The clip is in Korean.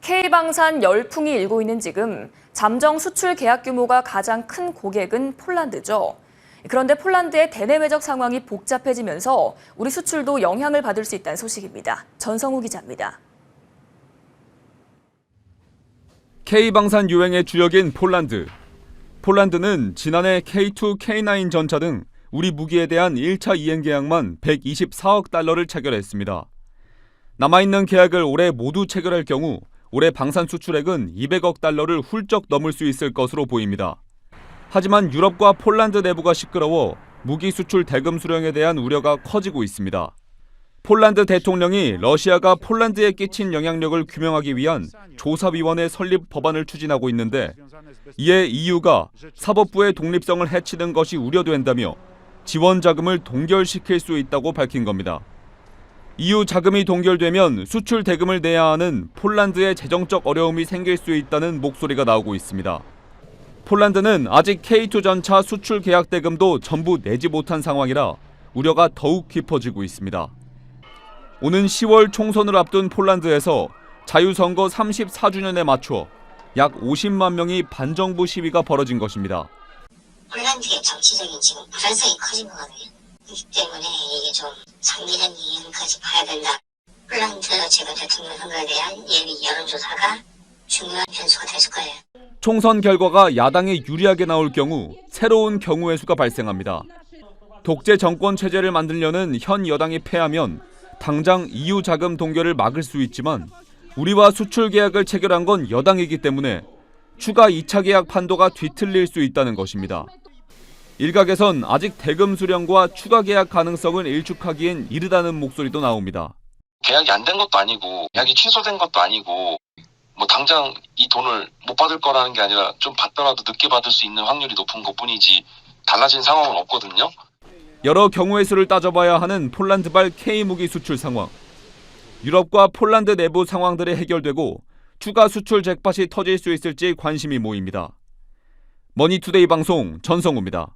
K방산 열풍이 일고 있는 지금 잠정 수출 계약 규모가 가장 큰 고객은 폴란드죠. 그런데 폴란드의 대내외적 상황이 복잡해지면서 우리 수출도 영향을 받을 수 있다는 소식입니다. 전성우 기자입니다. K방산 유행의 주역인 폴란드. 폴란드는 지난해 K2, K9 전차 등 우리 무기에 대한 1차 이행 계약만 124억 달러를 체결했습니다. 남아있는 계약을 올해 모두 체결할 경우 올해 방산 수출액은 200억 달러를 훌쩍 넘을 수 있을 것으로 보입니다. 하지만 유럽과 폴란드 내부가 시끄러워 무기 수출 대금 수령에 대한 우려가 커지고 있습니다. 폴란드 대통령이 러시아가 폴란드에 끼친 영향력을 규명하기 위한 조사위원회 설립 법안을 추진하고 있는데 이에 EU가 사법부의 독립성을 해치는 것이 우려된다며 지원 자금을 동결시킬 수 있다고 밝힌 겁니다. EU 자금이 동결되면 수출 대금을 내야 하는 폴란드의 재정적 어려움이 생길 수 있다는 목소리가 나오고 있습니다. 폴란드는 아직 K2 전차 수출 계약 대금도 전부 내지 못한 상황이라 우려가 더욱 깊어지고 있습니다. 오는 10월 총선을 앞둔 폴란드에서 자유선거 34주년에 맞춰 약 50만 명이 반정부 시위가 벌어진 것입니다. 폴란드의 정치적인 지금 불안성이 커진 거거든요. 그렇기 때문에 이게 좀 장기적인 이유까지 봐야 된다. 폴란드 제가 대통령 선거에 대한 예비 여론조사가 중요한 변수가 될 거예요. 총선 결과가 야당에 유리하게 나올 경우 새로운 경우의 수가 발생합니다. 독재 정권 체제를 만들려는 현 여당이 패하면 당장 EU 자금 동결을 막을 수 있지만 우리와 수출 계약을 체결한 건 여당이기 때문에 추가 2차 계약 판도가 뒤틀릴 수 있다는 것입니다. 일각에선 아직 대금 수령과 추가 계약 가능성을 일축하기엔 이르다는 목소리도 나옵니다. 계약이 안 된 것도 아니고 계약이 취소된 것도 아니고 뭐 당장 이 돈을 못 받을 거라는 게 아니라 좀 받더라도 늦게 받을 수 있는 확률이 높은 것뿐이지 달라진 상황은 없거든요. 여러 경우의 수를 따져봐야 하는 폴란드발 K무기 수출 상황. 유럽과 폴란드 내부 상황들이 해결되고 추가 수출 잭팟이 터질 수 있을지 관심이 모입니다. 머니투데이 방송 전성우입니다.